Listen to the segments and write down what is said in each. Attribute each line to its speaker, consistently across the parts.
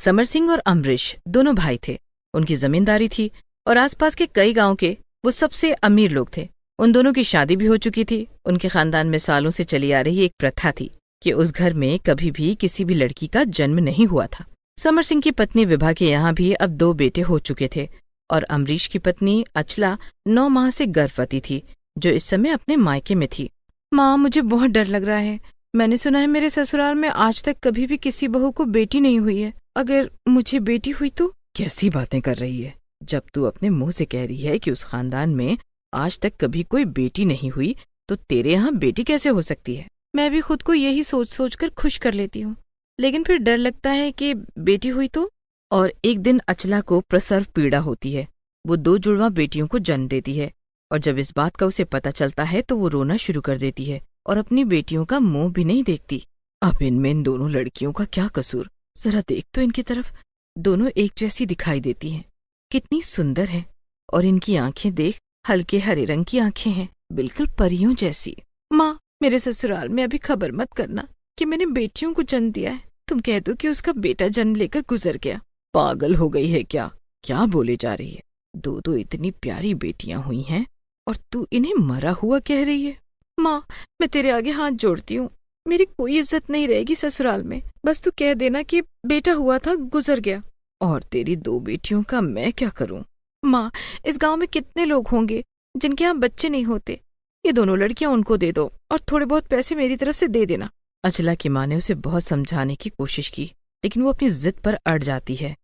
Speaker 1: समर सिंह और अमरीश दोनों भाई थे। उनकी जमींदारी थी और आसपास के कई गांव के वो सबसे अमीर लोग थे। उन दोनों की शादी भी हो चुकी थी। उनके खानदान में सालों से चली आ रही एक प्रथा थी कि उस घर में कभी भी किसी भी लड़की का जन्म नहीं हुआ था। समर सिंह की पत्नी विभा के यहाँ भी अब 2 बेटे हो चुके थे और अमरीश की पत्नी अचला 9 माह से गर्भवती थी, जो इस समय अपने मायके में थी। माँ, मुझे बहुत डर लग रहा है। मैंने सुना है मेरे ससुराल में आज तक कभी भी किसी बहू को बेटी नहीं हुई है। अगर मुझे बेटी हुई तो? कैसी बातें कर रही है? जब तू अपने मुंह से कह रही है कि उस खानदान में आज तक कभी कोई बेटी नहीं हुई, तो तेरे यहाँ बेटी कैसे हो सकती है? मैं भी खुद को यही सोच सोच कर खुश कर लेती हूँ, लेकिन फिर डर लगता है कि बेटी हुई तो। और एक दिन अचला को प्रसव पीड़ा होती है। वो 2 जुड़वा बेटियों को जन्म देती है और जब इस बात का उसे पता चलता है तो वो रोना शुरू कर देती है और अपनी बेटियों का मुंह भी नहीं देखती। अब इनमें इन दोनों लड़कियों का क्या कसूर? जरा देख तो इनकी तरफ। दोनों एक जैसी दिखाई देती हैं। कितनी सुंदर है। और इनकी आंखें देख, हल्के हरे रंग की आंखें हैं, बिल्कुल परियों जैसी। माँ, मेरे ससुराल में अभी खबर मत करना कि मैंने बेटियों को जन्म दिया है। तुम कह दो कि उसका बेटा जन्म लेकर गुजर गया। पागल हो गई है क्या? क्या बोले जा रही है? 2 इतनी प्यारी बेटियां हुई हैं और तू इन्हें मरा हुआ कह रही है? माँ, मैं तेरे आगे हाथ जोड़ती हूँ। मेरी कोई इज्जत नहीं रहेगी ससुराल में। बस तू कह देना कि बेटा हुआ था, गुजर गया। और तेरी 2 बेटियों का मैं क्या करूँ? माँ, इस गांव में कितने लोग होंगे जिनके यहाँ बच्चे नहीं होते। ये दोनों लड़कियां उनको दे दो और थोड़े बहुत पैसे मेरी तरफ से दे देना। अचला की माँ ने उसे बहुत समझाने की कोशिश की, लेकिन वो अपनी जिद पर अड़ जाती है।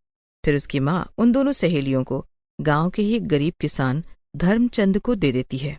Speaker 1: फिर उसकी माँ उन दोनों सहेलियों को गांव के ही एक गरीब किसान धर्मचंद को दे देती है।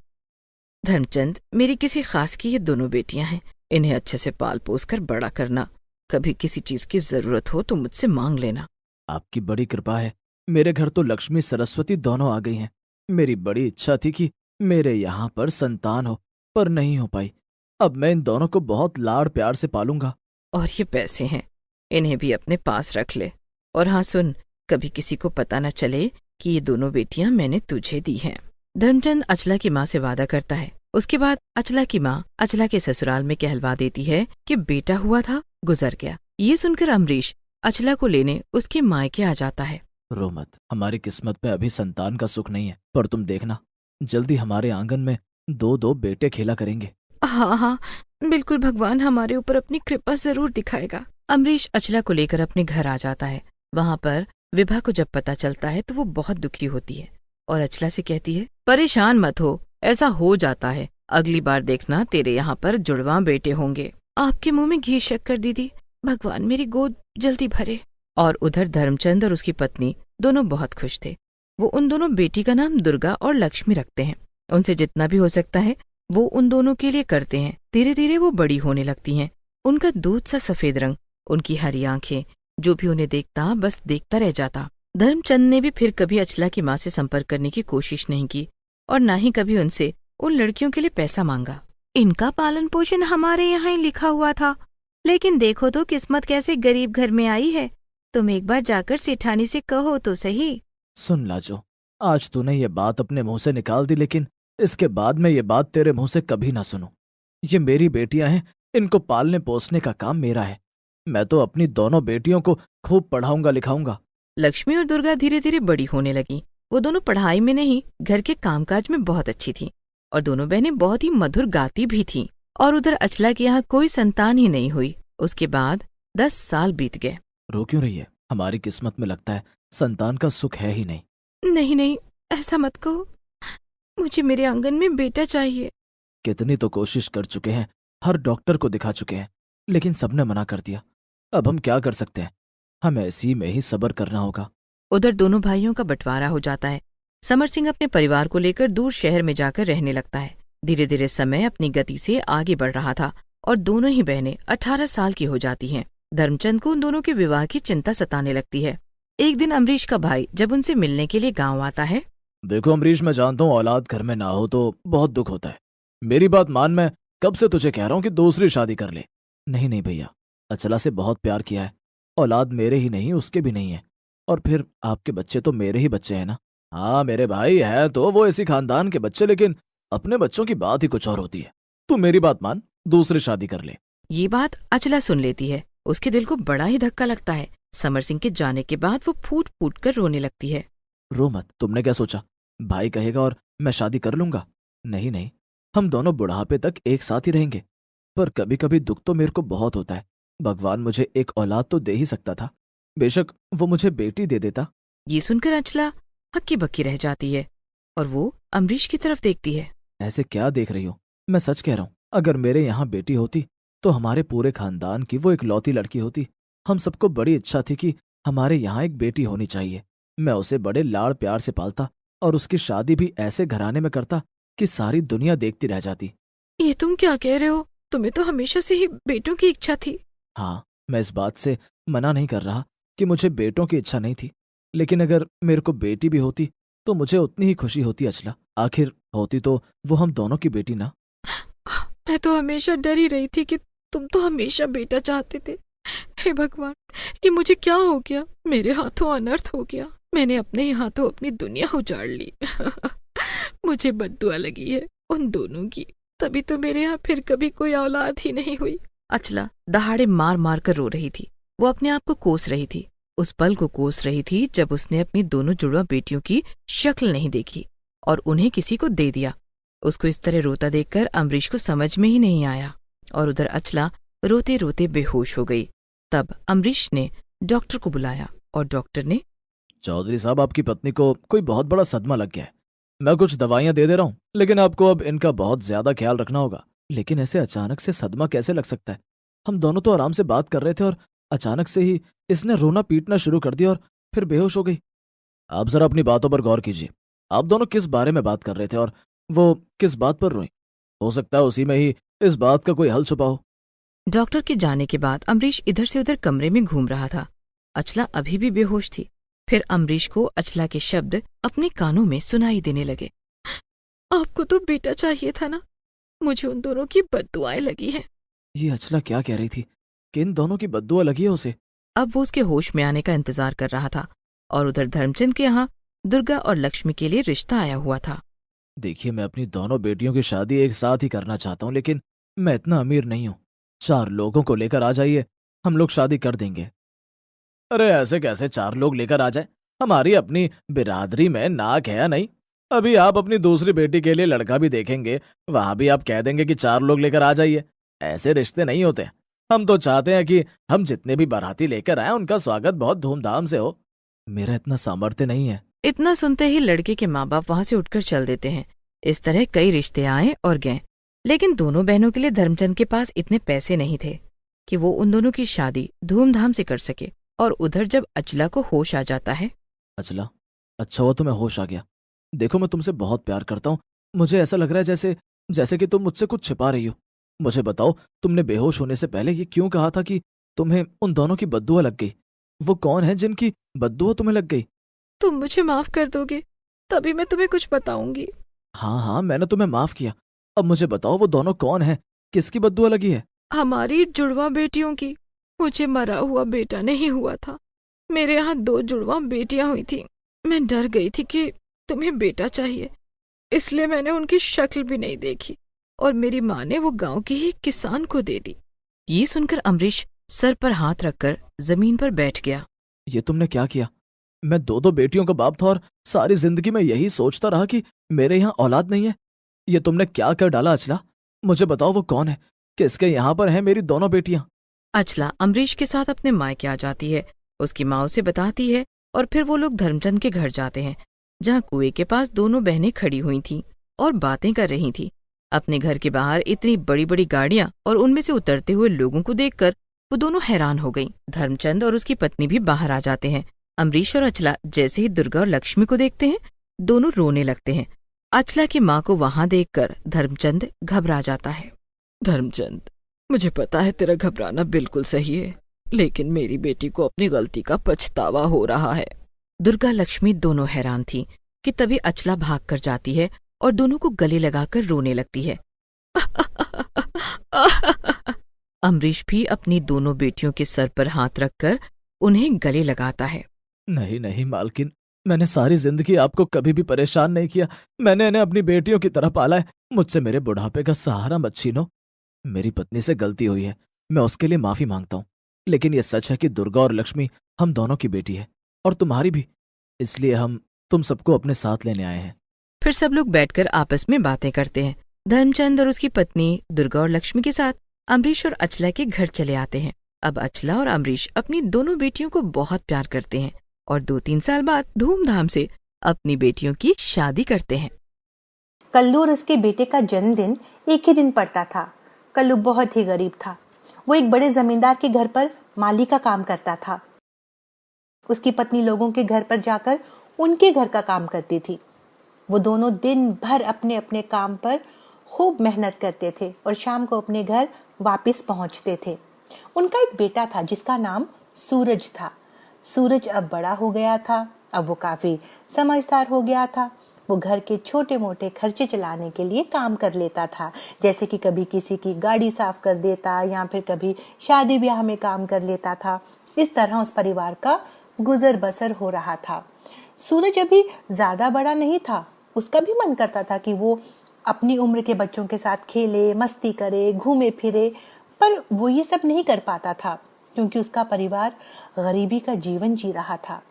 Speaker 1: धर्मचंद, मेरी किसी खास की ये दोनों बेटियां हैं। इन्हें अच्छे से पाल पोस कर बड़ा करना। कभी किसी चीज की जरूरत हो तो मुझसे मांग लेना।
Speaker 2: आपकी बड़ी कृपा है। मेरे घर तो लक्ष्मी सरस्वती दोनों आ गई हैं। मेरी बड़ी इच्छा थी कि मेरे यहाँ पर संतान हो, पर नहीं हो पाई। अब मैं इन दोनों को बहुत लाड़ प्यार से पालूंगा।
Speaker 1: और ये पैसे हैं, इन्हें भी अपने पास रख ले। और हाँ सुन, कभी किसी को पता न चले कि ये दोनों बेटियां मैंने तुझे दी हैं। धर्मचंद अचला की माँ से वादा करता है। उसके बाद अचला की माँ अचला के ससुराल में कहलवा देती है कि बेटा हुआ था, गुजर गया। ये सुनकर अमरीश अचला को लेने उसके मायके आ जाता है।
Speaker 2: रो मत, हमारी किस्मत में अभी संतान का सुख नहीं है, पर तुम देखना, जल्दी हमारे आंगन में 2 बेटे खेला करेंगे।
Speaker 1: हाँ हाँ, बिल्कुल, भगवान हमारे ऊपर अपनी कृपा जरूर दिखाएगा। अमरीश अचला को लेकर अपने घर आ जाता है। वहाँ पर विभा को जब पता चलता है तो वो बहुत दुखी होती है और अचला से कहती है, परेशान मत हो, ऐसा हो जाता है। अगली बार देखना तेरे यहाँ पर जुड़वा बेटे होंगे। आपके मुंह में घी शक्कर दीदी, भगवान मेरी गोद जल्दी भरे। और उधर धर्मचंद और उसकी पत्नी दोनों बहुत खुश थे। वो उन दोनों बेटी का नाम दुर्गा और लक्ष्मी रखते हैं। उनसे जितना भी हो सकता है वो उन दोनों के लिए करते हैं। धीरे धीरे वो बड़ी होने लगती हैं। उनका दूध सा सफेद रंग, उनकी हरी आंखें, जो भी उन्हें देखता बस देखता रह जाता। धर्मचंद ने भी फिर कभी अचला की माँ से संपर्क करने की कोशिश नहीं की और न ही कभी उनसे उन लड़कियों के लिए पैसा मांगा। इनका पालन पोषण हमारे यहाँ ही लिखा हुआ था, लेकिन देखो तो किस्मत कैसे गरीब घर में आई है। तुम एक बार जाकर सेठानी से कहो तो सही।
Speaker 2: सुन लाजो, आज तूने ये बात अपने मुंह से निकाल दी, लेकिन इसके बाद मैं ये बात तेरे मुंह से कभी ना सुनूं। ये मेरी बेटियां हैं, इनको पालने पोसने का काम मेरा है। मैं तो अपनी दोनों बेटियों को खूब पढ़ाऊंगा लिखाऊंगा।
Speaker 1: लक्ष्मी और दुर्गा धीरे धीरे बड़ी होने लगी। वो दोनों पढ़ाई में नहीं, घर के कामकाज में बहुत अच्छी थीं और दोनों बहनें बहुत ही मधुर गाती भी थीं। और उधर अचला के यहाँ कोई संतान ही नहीं हुई। उसके बाद 10 साल बीत गए।
Speaker 2: रो क्यों रही है? हमारी किस्मत में लगता है संतान का सुख है ही नहीं।
Speaker 1: नहीं नहीं, ऐसा मत कहो। मुझे मेरे आंगन में बेटा चाहिए।
Speaker 2: कितनी तो कोशिश कर चुके हैं, हर डॉक्टर को दिखा चुके हैं, लेकिन सबने मना कर दिया। अब हम क्या कर सकते हैं? हमें इसी में ही सब्र करना होगा।
Speaker 1: उधर दोनों भाइयों का बंटवारा हो जाता है। समर सिंह अपने परिवार को लेकर दूर शहर में जाकर रहने लगता है। धीरे धीरे समय अपनी गति से आगे बढ़ रहा था और दोनों ही बहनें 18 साल की हो जाती हैं। धर्मचंद को उन दोनों के विवाह की चिंता सताने लगती है। एक दिन अमरीश का भाई जब उनसे मिलने के लिए गांव आता है।
Speaker 2: देखो अमरीश, मैं जानता हूँ औलाद घर में ना हो तो बहुत दुख होता है। मेरी बात मान, मैं कब से तुझे कह रहा हूँ कि दूसरी शादी कर ले। नहीं नहीं भैया, अचला से बहुत प्यार किया है। औलाद मेरे ही नहीं, उसके भी नहीं है। और फिर आपके बच्चे तो मेरे ही बच्चे हैं ना। हाँ मेरे भाई है तो वो इसी खानदान के बच्चे, लेकिन अपने बच्चों की बात ही कुछ और होती है। तू मेरी बात मान, दूसरी शादी कर ले।
Speaker 1: ये बात अचला सुन लेती है। उसके दिल को बड़ा ही धक्का लगता है। समर सिंह के जाने के बाद वो फूट फूट कर रोने लगती है।
Speaker 2: रो मत, तुमने क्या सोचा? भाई कहेगा और मैं शादी कर लूंगा? नहीं नहीं, हम दोनों बुढ़ापे तक एक साथ ही रहेंगे। पर कभी कभी दुख तो मेरे को बहुत होता है। भगवान मुझे एक औलाद तो दे ही सकता था, बेशक वो मुझे बेटी दे देता।
Speaker 1: ये सुनकर अंचला हक्की बक्की रह जाती है और वो अम्बरीश की तरफ देखती है।
Speaker 2: ऐसे क्या देख रही हो? मैं सच कह रहा हूँ, अगर मेरे यहाँ बेटी होती तो हमारे पूरे खानदान की वो इकलौती लड़की होती। हम सबको बड़ी इच्छा थी कि हमारे यहाँ एक बेटी होनी चाहिए। मैं उसे बड़े लाड़ प्यार से पालता और उसकी शादी भी ऐसे घराने में करता कि सारी दुनिया देखती रह जाती।
Speaker 1: ये तुम क्या कह रहे हो? तुम्हें तो हमेशा से ही बेटों की इच्छा थी।
Speaker 2: हाँ, मैं इस बात से मना नहीं कर रहा कि मुझे बेटों की इच्छा नहीं थी, लेकिन अगर मेरे को बेटी भी होती तो मुझे उतनी ही खुशी होती अचला। आखिर होती तो वो हम दोनों की बेटी ना।
Speaker 1: मैं तो हमेशा डर ही रही थी कि तुम तो हमेशा बेटा चाहते थे। हे भगवान, ये मुझे क्या हो गया? मेरे हाथों अनर्थ हो गया। मैंने अपने ही हाथों अपनी दुनिया उजाड़ ली। मुझे बद्दुआ लगी है उन दोनों की, तभी तो मेरे यहाँ फिर कभी कोई औलाद ही नहीं हुई। अचला दहाड़े मार मार कर रो रही थी। वो अपने आप को कोस रही थी, उस पल को कोस रही थी जब उसने अपनी दोनों जुड़वा बेटियों की शक्ल नहीं देखी और उन्हें किसी को दे दिया। उसको इस तरह रोता देखकर अम्बरीश को समझ में ही नहीं आया और उधर अचला रोते रोते बेहोश हो गई। तब अम्बरीश ने डॉक्टर को बुलाया और डॉक्टर ने,
Speaker 2: चौधरी साहब, आपकी पत्नी को कोई बहुत बड़ा सदमा लग गया है। मैं कुछ दवाइयां दे रहा हूँ, लेकिन आपको अब इनका बहुत ज्यादा ख्याल रखना होगा। लेकिन ऐसे अचानक से सदमा कैसे लग सकता है? हम दोनों तो आराम से बात कर रहे थे और अचानक से ही इसने रोना पीटना शुरू कर दिया और फिर बेहोश हो गई। आप जरा अपनी बातों पर गौर कीजिए। आप दोनों किस बारे में बात कर रहे थे और वो किस बात पर रोई? हो सकता है उसी में ही इस बात का कोई हल छुपा हो।
Speaker 1: डॉक्टर के जाने के बाद अम्बरीश इधर से उधर कमरे में घूम रहा था। अचला अभी भी बेहोश थी। फिर अम्बरीश को अचला के शब्द अपने कानों में सुनाई देने लगे। आपको तो बेटा चाहिए था ना? मुझे उन दोनों की बद्दुआएं लगी हैं।
Speaker 2: ये अचला क्या कह रही थी कि इन दोनों की बद्दुआ लगी है उसे?
Speaker 1: अब वो उसके होश में आने का इंतजार कर रहा था और उधर धर्मचंद के यहाँ दुर्गा और लक्ष्मी के लिए रिश्ता आया हुआ था।
Speaker 2: देखिए, मैं अपनी दोनों बेटियों की शादी एक साथ ही करना चाहता हूँ, लेकिन मैं इतना अमीर नहीं हूँ। 4 लोगों को लेकर आ जाइए, हम लोग शादी कर देंगे। अरे ऐसे कैसे 4 लोग लेकर आ जाए? हमारी अपनी बिरादरी में नाक है या नहीं? अभी आप अपनी दूसरी बेटी के लिए लड़का भी देखेंगे, वहां भी आप कह देंगे कि 4 लोग लेकर आ जाइए। ऐसे रिश्ते नहीं होते। हम तो चाहते हैं कि हम जितने भी बाराती लेकर आए उनका स्वागत बहुत धूमधाम से हो। मेरा इतना सामर्थ्य नहीं है।
Speaker 1: इतना सुनते ही लड़के के माँ बाप वहां से उठकर चल देते हैं। इस तरह कई रिश्ते आए और गए, लेकिन दोनों बहनों के लिए धर्मचंद के पास इतने पैसे नहीं थे कि वो उन दोनों की शादी धूमधाम से कर सके। और उधर जब अचला को होश आ जाता है।
Speaker 2: अचला, अच्छा हुआ तुम्हें होश आ गया। देखो, मैं तुमसे बहुत प्यार करता हूँ। मुझे ऐसा लग रहा है जैसे जैसे कि तुम मुझसे कुछ छिपा रही हो। मुझे बताओ, तुमने बेहोश होने से पहले ये क्यों कहा था कि तुम्हें उन दोनों की बद्दुआ लग गई? वो कौन है जिनकी बद्दुआ तुम्हें लग गई?
Speaker 1: तुम मुझे माफ कर दोगे तभी मैं तुम्हें कुछ बताऊंगी।
Speaker 2: हाँ हाँ, मैंने तुम्हें माफ किया। अब मुझे बताओ, वो दोनों कौन है? किसकी बद्दुआ लगी है?
Speaker 1: हमारी जुड़वा बेटियों की। मुझे मरा हुआ बेटा नहीं हुआ था। मेरे यहाँ 2 जुड़वा बेटियां हुई थी। मैं डर गई थी कि तुम्हें बेटा चाहिए, इसलिए मैंने उनकी शक्ल भी नहीं देखी और मेरी माँ ने वो गांव के ही किसान को दे दी। ये सुनकर अम्बरीश सर पर हाथ रखकर जमीन पर बैठ गया।
Speaker 2: ये तुमने क्या किया? मैं 2 बेटियों का बाप था और सारी जिंदगी में यही सोचता रहा कि मेरे यहाँ औलाद नहीं है। ये तुमने क्या कर डाला अचला? मुझे बताओ, वो कौन है? किसके यहाँ पर हैं मेरी दोनों बेटियां?
Speaker 1: अचला अम्बरीश के साथ अपने मायके आ जाती है। उसकी माँ उसे बताती है और फिर वो लोग धर्मचंद के घर जाते हैं, जहाँ कुएं के पास दोनों बहनें खड़ी हुई थीं और बातें कर रही थीं। अपने घर के बाहर इतनी बड़ी बड़ी गाड़ियां और उनमें से उतरते हुए लोगों को देखकर वो दोनों हैरान हो गईं। धर्मचंद और उसकी पत्नी भी बाहर आ जाते हैं। अम्बरीश और अचला जैसे ही दुर्गा और लक्ष्मी को देखते हैं, दोनों रोने लगते हैं। अचला की माँ को वहां देखकर धर्मचंद घबरा जाता है। धर्मचंद, मुझे पता है तेरा घबराना बिल्कुल सही है, लेकिन मेरी बेटी को अपनी गलती का पछतावा हो रहा है। दुर्गा लक्ष्मी दोनों हैरान थी कि तभी अचला भाग कर जाती है और दोनों को गले लगाकर रोने लगती है। अम्बरीश भी अपनी दोनों बेटियों के सर पर हाथ रखकर उन्हें गले लगाता है।
Speaker 2: नहीं नहीं मालकिन, मैंने सारी जिंदगी आपको कभी भी परेशान नहीं किया। मैंने इन्हें अपनी बेटियों की तरह पाला है। मुझसे मेरे बुढ़ापे का सहारा मत छीनो। मेरी पत्नी से गलती हुई है, मैं उसके लिए माफी मांगता हूँ। लेकिन यह सच है कि दुर्गा और लक्ष्मी हम दोनों की बेटी है, और तुम्हारी भी। इसलिए हम तुम सबको अपने साथ लेने आए हैं।
Speaker 1: फिर सब लोग बैठकर आपस में बातें करते हैं। धर्मचंद और उसकी पत्नी दुर्गा और लक्ष्मी के साथ अमरीश और अचला के घर चले आते हैं। अब अचला और अमरीश अपनी दोनों बेटियों को बहुत प्यार करते हैं और 2-3 साल बाद धूमधाम से अपनी बेटियों की शादी करते हैं।
Speaker 3: कल्लू और उसके बेटे का जन्मदिन एक ही दिन पड़ता था। कल्लू बहुत ही गरीब था। वो एक बड़े जमींदार के घर पर माली का काम करता था। उसकी पत्नी लोगों के घर पर जाकर उनके घर का काम करती थी। वो दोनों दिन भर अपने अपने काम पर खूब मेहनत करते थे और शाम को अपने घर वापस पहुंचते थे। उनका एक बेटा था जिसका नाम सूरज था। सूरज अब बड़ा हो गया था। अब वो काफी समझदार हो गया था। वो घर के छोटे मोटे खर्चे चलाने के लिए काम कर लेता था, जैसे कि कभी किसी की गाड़ी साफ कर देता या फिर कभी शादी ब्याह में काम कर लेता था। इस तरह उस परिवार का गुजर बसर हो रहा था। सूरज अभी ज्यादा बड़ा नहीं था। उसका भी मन करता था कि वो अपनी उम्र के बच्चों के साथ खेले, मस्ती करे, घूमे फिरे, पर वो ये सब नहीं कर पाता था क्योंकि उसका परिवार गरीबी का जीवन जी रहा था।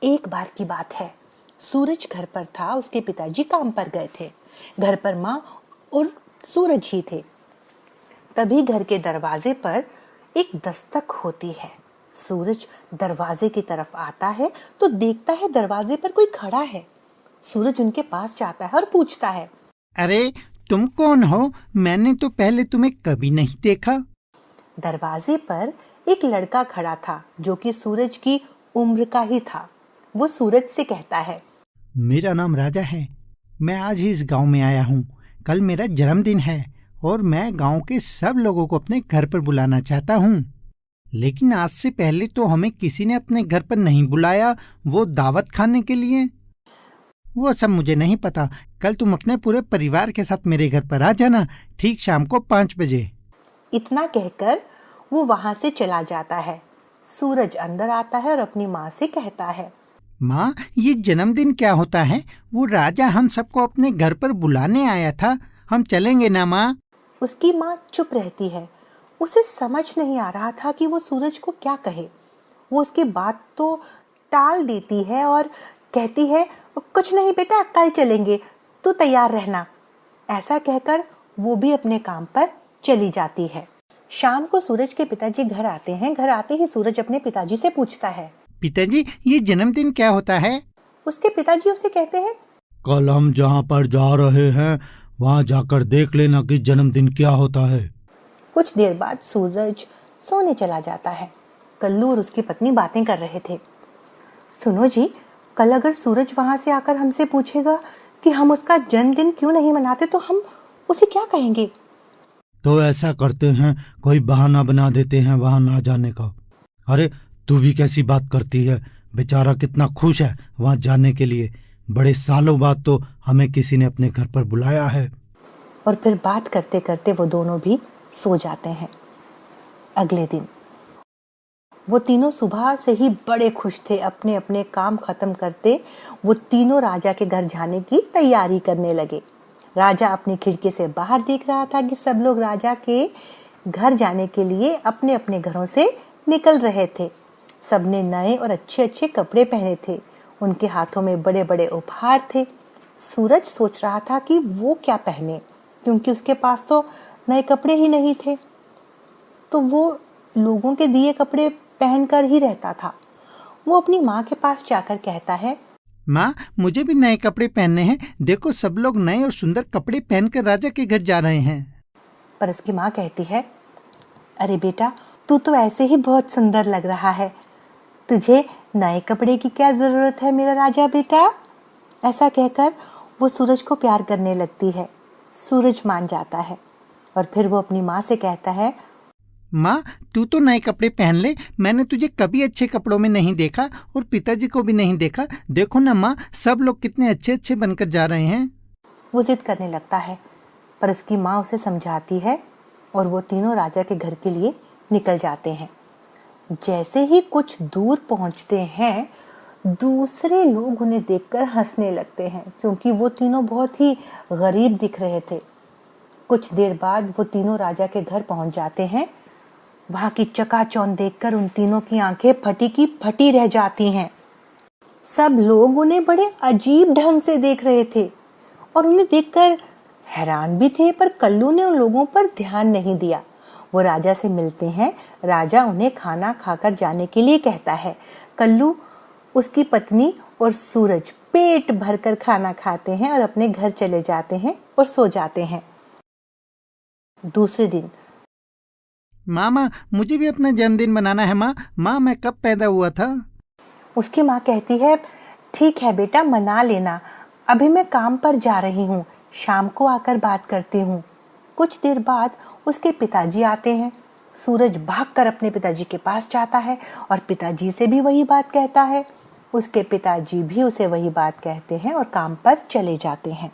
Speaker 3: एक बार की बात है, सूरज घर पर था। उसके पिताजी काम पर गए थे। घर पर माँ और सूरज ही थे। तभी घर के दरवाजे पर एक दस्तक होती है। सूरज दरवाजे की तरफ आता है तो देखता है दरवाजे पर कोई खड़ा है। सूरज उनके पास जाता है और पूछता है,
Speaker 4: अरे तुम कौन हो? मैंने तो पहले तुम्हें कभी नहीं देखा।
Speaker 3: दरवाजे पर एक लड़का खड़ा था जो कि सूरज की उम्र का ही था। वो सूरज से कहता है,
Speaker 4: मेरा नाम राजा है। मैं आज ही इस गांव में आया हूँ। कल मेरा जन्मदिन है और मैं गांव के सब लोगों को अपने घर पर बुलाना चाहता हूँ। लेकिन आज से पहले तो हमें किसी ने अपने घर पर नहीं बुलाया, वो दावत खाने के लिए। वो सब मुझे नहीं पता। कल तुम अपने पूरे परिवार के साथ मेरे घर पर आ जाना, ठीक शाम को 5 बजे।
Speaker 3: इतना कहकर वो वहां से चला जाता है। सूरज अंदर आता है और अपनी माँ से कहता है,
Speaker 4: माँ, ये जन्मदिन क्या होता है? वो राजा हम सबको अपने घर पर बुलाने आया था। हम चलेंगे ना माँ?
Speaker 3: उसकी माँ चुप रहती है। उसे समझ नहीं आ रहा था कि वो सूरज को क्या कहे। वो उसकी बात तो टाल देती है और कहती है, कुछ नहीं बेटा, कल चलेंगे, तू तैयार रहना। ऐसा कहकर वो भी अपने काम पर चली जाती है। शाम को सूरज के पिताजी घर आते हैं। घर आते ही सूरज अपने पिताजी से पूछता है,
Speaker 4: पिताजी, ये जन्मदिन क्या होता है?
Speaker 3: उसके पिताजी उसे कहते हैं,
Speaker 4: कल हम जहाँ पर जा रहे हैं वहाँ जाकर देख लेना कि जन्मदिन क्या होता है।
Speaker 3: कुछ देर बाद सूरज सोने चला जाता है। कल्लू और उसकी पत्नी बातें कर रहे थे। सुनो जी, कल अगर सूरज वहां से आकर हमसे पूछेगा कि हम उसका जन्मदिन क्यों नहीं मनाते तो हम उसे क्या कहेंगे?
Speaker 4: तो ऐसा करते हैं, कोई बहाना बना देते हैं वहाँ ना जाने का। अरे तू भी कैसी बात करती है? बेचारा कितना खुश है वहाँ जाने के लिए। बड़े सालों बाद तो हमें किसी ने अपने घर पर बुलाया है।
Speaker 3: और फिर बात करते करते वो दोनों भी सो जाते हैं। अगले दिन वो तीनों सुबह से ही बड़े खुश थे। अपने अपने काम खत्म करते वो तीनों राजा के घर जाने की तैयारी करने लगे। राजा अपनी खिड़की से बाहर देख रहा था कि सब लोग राजा के घर जाने के लिए अपने अपने घरों से निकल रहे थे। सबने नए और अच्छे अच्छे कपड़े पहने थे। उनके हाथों में बड़े बड़े उपहार थे। सूरज सोच रहा था कि वो क्या पहने, क्योंकि उसके पास तो नए कपड़े ही नहीं थे। तो वो लोगों के दिए कपड़े पहनकर ही रहता था। वो अपनी माँ के पास जाकर कहता है,
Speaker 4: माँ, मुझे भी नए कपड़े पहनने हैं। देखो, सब लोग नए और सुंदर कपड़े पहनकर राजा के घर जा रहे हैं।
Speaker 3: पर उसकी माँ कहती है, अरे बेटा, तू तो ऐसे ही बहुत सुंदर लग रहा है। तुझे नए कपड़े की क्या जरूरत है मेरा राजा बेटा? ऐसा कहकर वो सूरज को प्यार करने लगती है। सूरज मान जाता है और फिर वो अपनी माँ से कहता है,
Speaker 4: माँ, तू तो नए कपड़े पहन ले। मैंने तुझे कभी अच्छे कपड़ों में नहीं देखा और पिताजी को भी नहीं देखा। देखो ना माँ, सब लोग कितने अच्छे अच्छे बनकर जा रहे हैं।
Speaker 3: वो जिद करने लगता है, पर उसकी माँ उसे समझाती है और वो तीनों राजा के घर के लिए निकल जाते हैं। जैसे ही कुछ दूर पहुंचते हैं, दूसरे लोग उन्हें देखकर हंसने लगते हैं, क्योंकि वो तीनों बहुत ही गरीब दिख रहे थे। कुछ देर बाद वो तीनों राजा के घर पहुंच जाते हैं। वहां की चकाचौंध देखकर उन तीनों की आंखें फटी की फटी रह जाती हैं। सब लोग उन्हें बड़े अजीब ढंग से देख रहे थे और उन्हें देखकर हैरान भी थे, पर कल्लू ने उन लोगों पर ध्यान नहीं दिया। वो राजा से मिलते हैं। राजा उन्हें खाना खाकर जाने के लिए कहता है। कल्लू, उसकी पत्नी और सूरज पेट भरकर खाना खाते हैं और अपने घर चले जाते हैं और सो जाते हैं। दूसरे दिन,
Speaker 4: माँ मुझे भी अपना जन्मदिन मनाना है। माँ मैं कब पैदा हुआ था?
Speaker 3: उसकी माँ कहती है, ठीक है बेटा, मना लेना, अभी मैं काम पर जा रही हूँ, शाम को आकर बात करती हूँ। कुछ देर बाद उसके पिताजी आते हैं। सूरज भागकर अपने पिताजी के पास जाता है और पिताजी से भी वही बात कहता है। उसके पिताजी भी उसे वही बात कहते हैं और काम पर चले जाते हैं।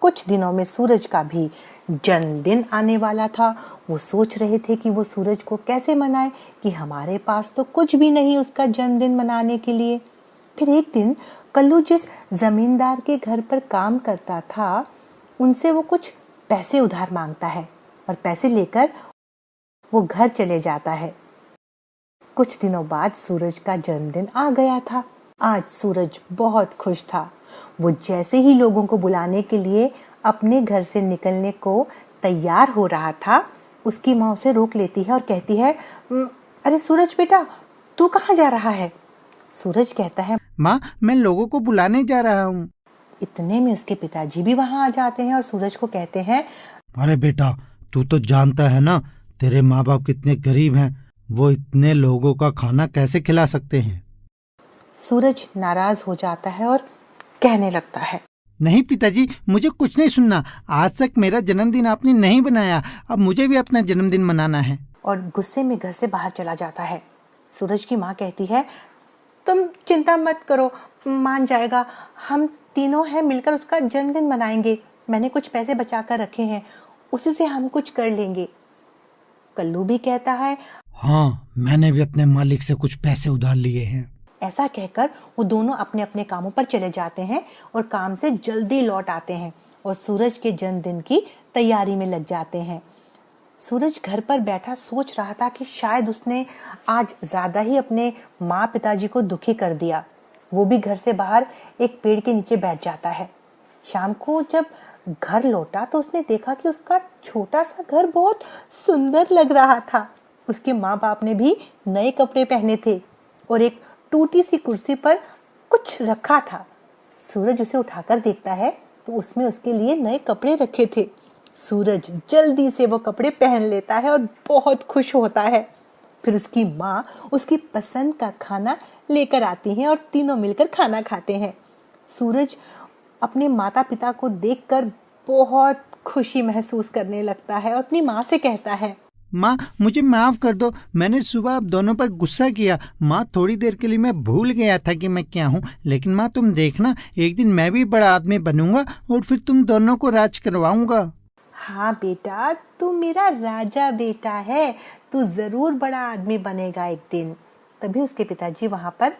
Speaker 3: कुछ दिनों में सूरज का भी जन्मदिन आने वाला था। वो सोच रहे थे कि वो सूरज को कैसे मनाए कि हमारे पास तो कुछ भी नहीं उसका जन्मदिन मनाने के लिए। फिर एक दिन कल्लू जिस जमींदार के घर पर काम करता था, उनसे वो कुछ पैसे उधार मांगता है और पैसे लेकर वो घर चले जाता है। कुछ दिनों बाद सूरज का जन्मदिन आ गया था। आज सूरज बहुत खुश था। वो जैसे ही लोगों को बुलाने के लिए अपने घर से निकलने को तैयार हो रहा था, उसकी माँ उसे रोक लेती है और कहती है, अरे सूरज बेटा, तू कहाँ जा रहा है? सूरज कहता है,
Speaker 4: माँ मैं लोगों को बुलाने जा रहा हूँ।
Speaker 3: इतने में उसके पिताजी भी वहां आ जाते हैं और सूरज को कहते हैं,
Speaker 4: अरे बेटा, तू तो जानता है ना तेरे माँ बाप कितने गरीब हैं, वो इतने लोगों का खाना कैसे खिला सकते हैं?
Speaker 3: सूरज नाराज हो जाता है और कहने लगता है,
Speaker 4: नहीं पिताजी, मुझे कुछ नहीं सुनना। आज तक मेरा जन्मदिन आपने नहीं बनाया, अब मुझे भी अपना जन्मदिन मनाना है।
Speaker 3: और गुस्से में घर से बाहर चला जाता है। सूरज की माँ कहती है, तुम चिंता मत करो, मान जाएगा, हम तीनों हैं मिलकर उसका जन्मदिन मनाएंगे। मैंने कुछ पैसे बचा कर रखे हैं, उसी से हम कुछ कर लेंगे। कल्लू भी कहता है,
Speaker 4: हाँ मैंने भी अपने मालिक से कुछ पैसे उधार लिए हैं।
Speaker 3: ऐसा कहकर वो दोनों अपने अपने कामों पर चले जाते हैं और काम से जल्दी लौट आते हैं और सूरज के जन्मदिन की तैयारी में लग जाते हैं। सूरज घर पर बैठा सोच रहा था कि शायद उसने आज ज्यादा ही अपने माँ पिताजी को दुखी कर दिया। वो भी घर से बाहर एक पेड़ के नीचे बैठ जाता है। शाम को जब घर लौटा तो उसने देखा कि उसका छोटा सा घर बहुत सुंदर लग रहा था। उसके माँ बाप ने भी नए कपड़े पहने थे और एक टूटी सी कुर्सी पर कुछ रखा था। सूरज उसे उठाकर देखता है तो उसमें उसके लिए नए कपड़े रखे थे। सूरज जल्दी से वो कपड़े पहन लेता है और बहुत खुश होता है। फिर उसकी माँ उसकी पसंद का खाना लेकर आती हैं और तीनों मिलकर खाना खाते हैं। सूरज अपने माता पिता को देखकर बहुत खुशी महसूस करने लगता है और अपनी माँ से कहता है,
Speaker 4: माँ मुझे माफ कर दो, मैंने सुबह आप दोनों पर गुस्सा किया। माँ थोड़ी देर के लिए मैं भूल गया था कि मैं क्या हूँ, लेकिन माँ तुम देखना, एक दिन मैं भी बड़ा आदमी बनूंगा और फिर तुम दोनों को राज करवाऊंगा।
Speaker 3: हाँ बेटा, तू मेरा राजा बेटा है, तू जरूर बड़ा आदमी बनेगा एक दिन। तभी उसके पिताजी वहाँ पर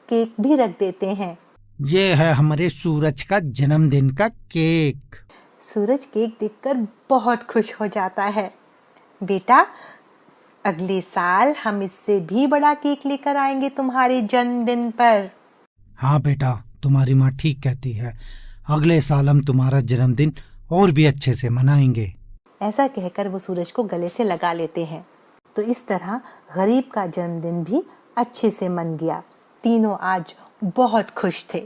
Speaker 3: केक भी रख देते हैं।
Speaker 4: ये है हमारे सूरज का जन्मदिन का केक।
Speaker 3: सूरज केक देखकर बहुत खुश हो जाता है। बेटा, अगले साल हम इससे भी बड़ा केक लेकर आएंगे तुम्हारे जन्मदिन पर।
Speaker 4: हाँ बेटा, तुम्हारी माँ ठीक कहती है, अगले साल हम तुम्हारा जन्मदिन और भी अच्छे से मनाएंगे।
Speaker 3: ऐसा कहकर वो सूरज को गले से लगा लेते हैं। तो इस तरह गरीब का जन्मदिन भी अच्छे से मन गया। तीनों आज बहुत खुश थे।